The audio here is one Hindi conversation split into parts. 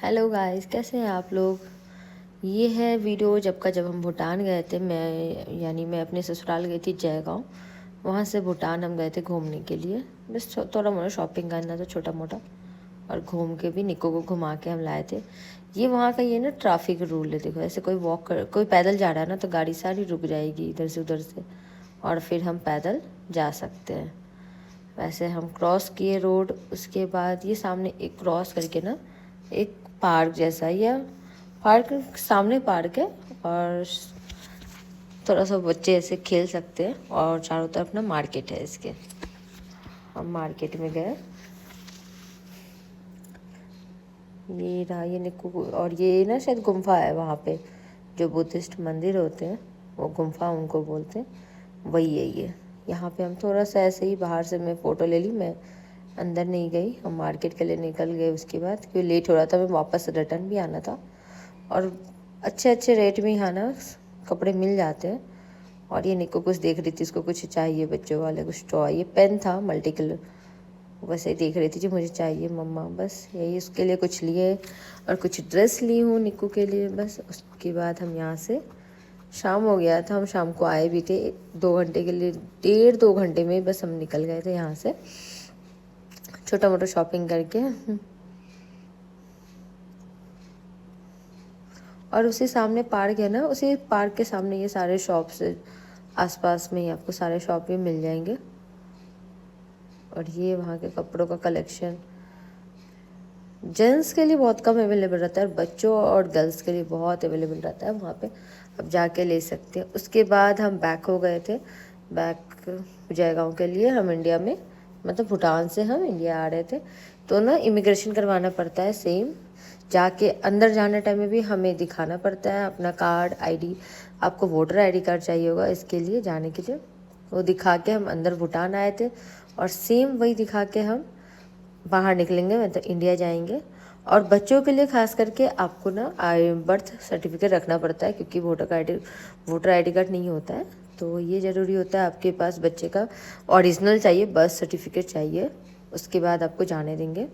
हेलो गाइस, कैसे हैं आप लोग। ये है वीडियो जब हम भूटान गए थे। मैं अपने ससुराल गई थी जयगांव। वहाँ से भूटान हम गए थे घूमने के लिए। बस थोड़ा मोड़ा शॉपिंग करना था, छोटा मोटा, और घूम के भी निको को घुमा के हम लाए थे। ये वहाँ का ये ना ट्रैफिक रूल है। देखो, ऐसे कोई पैदल जा रहा है ना तो गाड़ी सारी रुक जाएगी इधर से उधर से, और फिर हम पैदल जा सकते हैं। वैसे हम क्रॉस किए रोड। उसके बाद ये सामने एक क्रॉस करके ना एक पार्क जैसा, या पार्क सामने पार्क है, और थोड़ा सा बच्चे ऐसे खेल सकते हैं, और चारों तरफ ना मार्केट है इसके। हम मार्केट में गए। ये रहा ये निक्कू और ये ना शायद गुम्फा है वहाँ पे, जो बुद्धिस्ट मंदिर होते हैं वो गुम्फा उनको बोलते हैं, वही है ये। यहाँ पे हम थोड़ा सा ऐसे ही बाहर से मैं फ़ोटो ले ली। मैं अंदर नहीं गई, हम मार्केट के लिए निकल गए। उसके बाद क्योंकि लेट हो रहा था, मैं वापस रिटर्न भी आना था, और अच्छे अच्छे रेट में यहाँ ना कपड़े मिल जाते हैं। और ये निक्को कुछ देख रही थी, इसको कुछ चाहिए बच्चों वाले, कुछ टॉय, ये पेन था मल्टी कलर, बस ये देख रही थी जो मुझे चाहिए मम्मा, बस यही उसके लिए कुछ लिए। और कुछ ड्रेस ली हूँ निक्कू के लिए बस। उसके बाद हम यहाँ से, शाम हो गया था, हम शाम को आए भी थे 2 घंटे के लिए, 1.5-2 घंटे में बस हम निकल गए थे यहाँ से, छोटा मोटा शॉपिंग करके। और उसी सामने पार्क है ना, उसी पार्क के सामने ये सारे शॉप्स, आसपास में ही आपको सारे शॉप भी मिल जाएंगे। और ये वहाँ के कपड़ों का कलेक्शन जेंट्स के लिए बहुत कम अवेलेबल रहता है, बच्चों और गर्ल्स के लिए बहुत अवेलेबल रहता है वहाँ पे, अब जाके ले सकते हैं। उसके बाद हम बैक हो गए थे, बैक जयगांव के लिए। हम इंडिया में, मतलब भूटान से हम इंडिया आ रहे थे, तो ना इमिग्रेशन करवाना पड़ता है सेम। जाके अंदर जाने टाइम में भी हमें दिखाना पड़ता है अपना कार्ड, आईडी। आपको वोटर आईडी कार्ड चाहिए होगा इसके लिए, जाने के लिए। वो दिखा के हम अंदर भूटान आए थे, और सेम वही दिखा के हम बाहर निकलेंगे, मतलब इंडिया जाएंगे। और बच्चों के लिए खास करके आपको ना बर्थ सर्टिफिकेट रखना पड़ता है, क्योंकि वोटर आईडी कार्ड नहीं होता है, तो ये ज़रूरी होता है आपके पास बच्चे का ओरिजिनल चाहिए, बर्थ सर्टिफिकेट चाहिए। उसके बाद आपको जाने देंगे,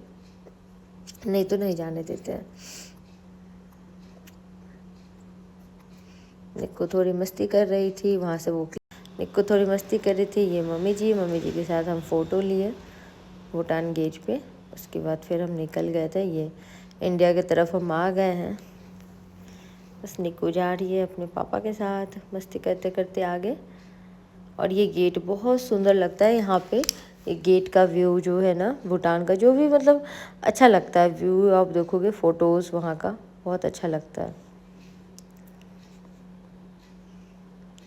नहीं तो नहीं जाने देते हैं। निक्को थोड़ी मस्ती कर रही थी वहाँ से, वो निक्को थोड़ी मस्ती कर रही थी। ये मम्मी जी के साथ हम फ़ोटो लिए भूटान गेट पे। उसके बाद फिर हम निकल गए थे, ये इंडिया की तरफ हम आ गए हैं। बस निक्को जा रही है अपने पापा के साथ मस्ती करते करते आगे। और ये गेट बहुत सुंदर लगता है यहाँ पे। ये गेट का व्यू जो है ना भूटान का, जो भी मतलब अच्छा लगता है व्यू, आप देखोगे फ़ोटोज़ वहाँ का, बहुत अच्छा लगता है।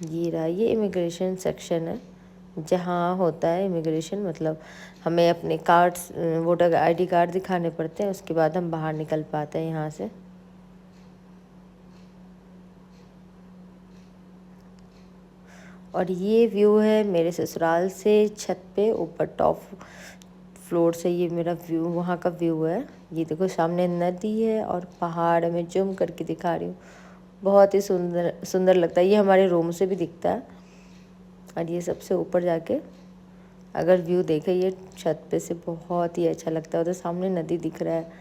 ये रहा ये इमिग्रेशन सेक्शन है, जहाँ होता है इमिग्रेशन, मतलब हमें अपने कार्ड्स, वोटर आईडी कार्ड दिखाने पड़ते हैं, उसके बाद हम बाहर निकल पाते हैं यहाँ से। और ये व्यू है मेरे ससुराल से, छत पे ऊपर टॉप फ्लोर से ये मेरा व्यू, वहाँ का व्यू है। ये देखो सामने नदी है और पहाड़, मैं जूम करके दिखा रही हूँ, बहुत ही सुंदर सुंदर लगता है। ये हमारे रूम से भी दिखता है। और ये सबसे ऊपर जाके अगर व्यू देखे ये छत पे से, बहुत ही अच्छा लगता है। उधर सामने नदी दिख रहा है,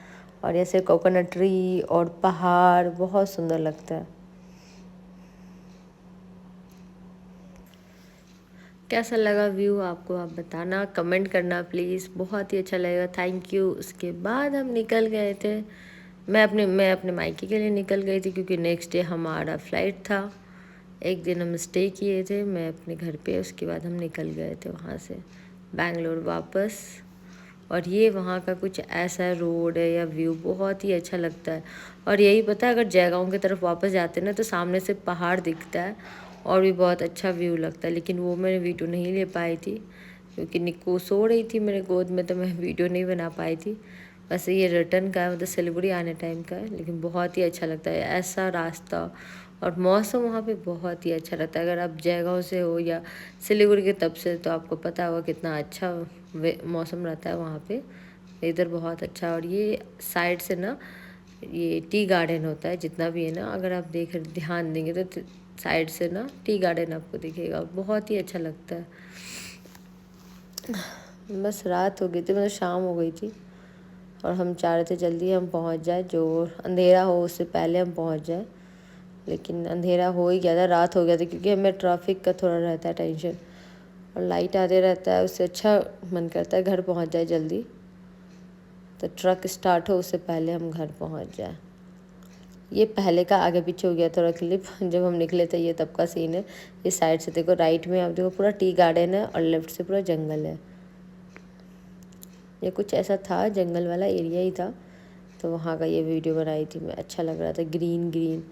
और ऐसे कोकोनट ट्री और पहाड़, बहुत सुंदर लगता है। कैसा लगा व्यू आपको, आप बताना, कमेंट करना प्लीज़, बहुत ही अच्छा लगेगा, थैंक यू। उसके बाद हम निकल गए थे, मैं अपने मायके के लिए निकल गई थी, क्योंकि नेक्स्ट डे हमारा फ़्लाइट था। एक दिन हम स्टे किए थे मैं अपने घर पे, उसके बाद हम निकल गए थे वहाँ से बैंगलोर वापस। और ये वहाँ का कुछ ऐसा रोड है या व्यू, बहुत ही अच्छा लगता है। और यही पता है, अगर जयगांव की तरफ वापस जाते हैं ना, तो सामने से पहाड़ दिखता है और भी बहुत अच्छा व्यू लगता है। लेकिन वो मैंने वीडियो नहीं ले पाई थी, क्योंकि निक्को सो रही थी मेरे गोद में, तो मैं वीडियो नहीं बना पाई थी। बस ये रिटर्न का, मतलब सिलीगुड़ी आने टाइम का है। लेकिन बहुत ही अच्छा लगता है ऐसा रास्ता, और मौसम वहाँ पे बहुत ही अच्छा रहता है। अगर आप जयगांव से हो या सिलीगुड़ी के तब से, तो आपको पता होगा कितना अच्छा मौसम रहता है वहाँ पे। इधर बहुत अच्छा। और ये साइड से ना ये टी गार्डन होता है, जितना भी है ना, अगर आप ध्यान देंगे तो साइड से ना टी गार्डन आपको दिखेगा, बहुत ही अच्छा लगता है। बस रात हो गई थी, मतलब शाम हो गई थी, और हम चाह रहे थे जल्दी हम पहुंच जाए, जो अंधेरा हो उससे पहले हम पहुंच जाए, लेकिन अंधेरा हो ही गया था, रात हो गया था, क्योंकि हमें ट्रैफिक का थोड़ा रहता है टेंशन, और लाइट आते रहता है, उससे अच्छा मन करता है घर पहुंच जाए जल्दी, तो ट्रक स्टार्ट हो उससे पहले हम घर पहुंच जाए। ये पहले का आगे पीछे हो गया थोड़ा क्लिप, जब हम निकले थे ये तब का सीन है। इस साइड से देखो, राइट में आप देखो पूरा टी गार्डन है और लेफ्ट से पूरा जंगल है। ये कुछ ऐसा था, जंगल वाला एरिया ही था, तो वहाँ का ये वीडियो बनाई थी मैं। अच्छा लग रहा था, ग्रीन ग्रीन,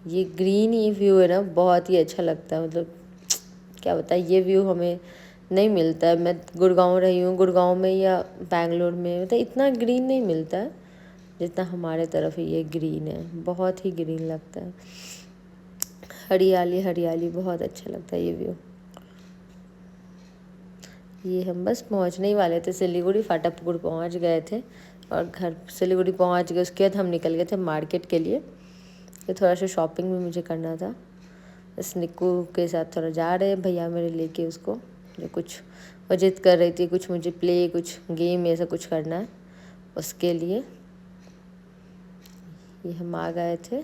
ये ग्रीन ये व्यू है ना, बहुत ही अच्छा लगता है। मतलब क्या बताए, ये व्यू हमें नहीं मिलता है। मैं गुड़गांव रही हूँ, गुड़गांव में या बैंगलोर में मतलब इतना ग्रीन नहीं मिलता है जितना हमारे तरफ ये ग्रीन है। बहुत ही ग्रीन लगता है, हरियाली हरियाली, बहुत अच्छा लगता है ये व्यू। ये हम बस पहुंचने ही वाले थे सिलीगुड़ी, फाटापुर पहुंच गए थे और घर सिलीगुड़ी पहुंच गए। उसके बाद हम निकल गए थे मार्केट के लिए, ये थोड़ा सा शॉपिंग भी मुझे करना था। इस निक्कू के साथ थोड़ा जा रहे हैं भैया मेरे लेके उसको, जो कुछ वो जिद कर रही थी, कुछ मुझे प्ले, कुछ गेम ऐसा कुछ करना है, उसके लिए ये हम आ गए थे।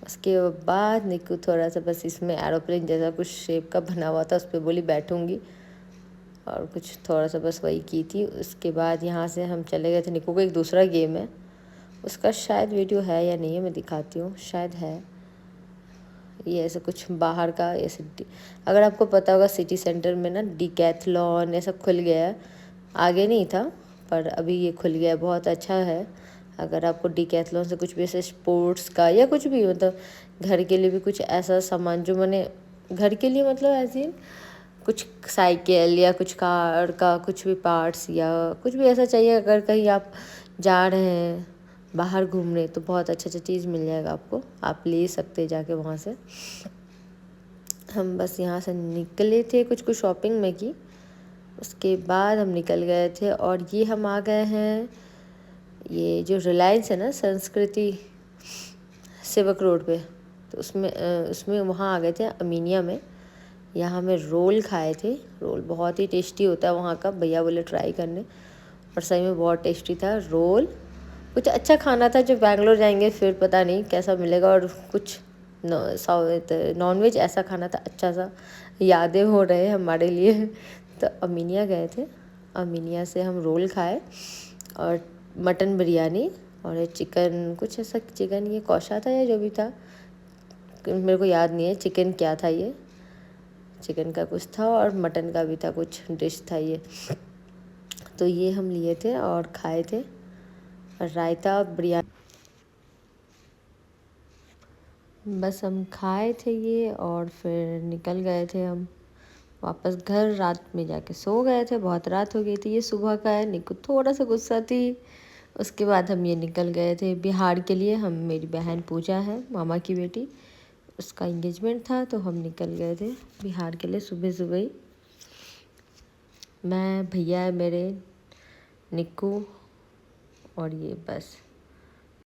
उसके बाद निक्कू थोड़ा सा बस इसमें एरोप्लेन जैसा कुछ शेप का बना हुआ था, उस पर बोली बैठूंगी, और कुछ थोड़ा सा बस वही की थी। उसके बाद यहाँ से हम चले गए थे। निक्कू को एक दूसरा गेम है, उसका शायद वीडियो है या नहीं है, मैं दिखाती हूँ, शायद है। ये ऐसा कुछ बाहर का, ऐसे अगर आपको पता होगा सिटी सेंटर में ना डिकैथलॉन ये सब खुल गया है, आगे नहीं था पर अभी ये खुल गया है, बहुत अच्छा है। अगर आपको डिकैथलॉन से कुछ भी ऐसे स्पोर्ट्स का या कुछ भी मतलब घर के लिए भी कुछ ऐसा सामान जो मैंने घर के लिए मतलब ऐसे कुछ साइकिल या कुछ कार का कुछ भी पार्ट्स या कुछ भी ऐसा चाहिए, अगर कहीं आप जा रहे हैं बाहर घूमने, तो बहुत अच्छा अच्छा चीज़ मिल जाएगा आपको, आप ले सकते जाके वहाँ से। हम बस यहाँ से निकले थे, कुछ कुछ शॉपिंग में की, उसके बाद हम निकल गए थे। और ये हम आ गए हैं, ये जो रिलायंस है ना संस्कृति सेवक रोड पे, तो उसमें वहाँ आ गए थे अमीनिया में। यहाँ हमें रोल खाए थे, रोल बहुत ही टेस्टी होता है वहाँ का, भैया बोले ट्राई करने, और सही में बहुत टेस्टी था रोल। कुछ अच्छा खाना था, जो बैंगलोर जाएंगे फिर पता नहीं कैसा मिलेगा, और कुछ नॉन वेज ऐसा खाना था अच्छा सा, यादें हो रहे हमारे लिए। तो अमीनिया गए थे, अमीनिया से हम रोल खाए और मटन बिरयानी और चिकन, कुछ ऐसा चिकन ये कौशा था या जो भी था, मेरे को याद नहीं है चिकन क्या था, ये चिकन का कुछ था और मटन का भी था, कुछ डिश था ये। तो ये हम लिए थे और खाए थे, और रायता बिरयानी, बस हम खाए थे ये और फिर निकल गए थे हम वापस घर। रात में जाके सो गए थे, बहुत रात हो गई थी। ये सुबह का है, निक्कू थोड़ा सा गुस्सा थी। उसके बाद हम ये निकल गए थे बिहार के लिए। हम मेरी बहन पूजा है मामा की बेटी, उसका इंगेजमेंट था, तो हम निकल गए थे बिहार के लिए सुबह सुबह ही। मैं, भैया है मेरे, निक्कू और ये बस।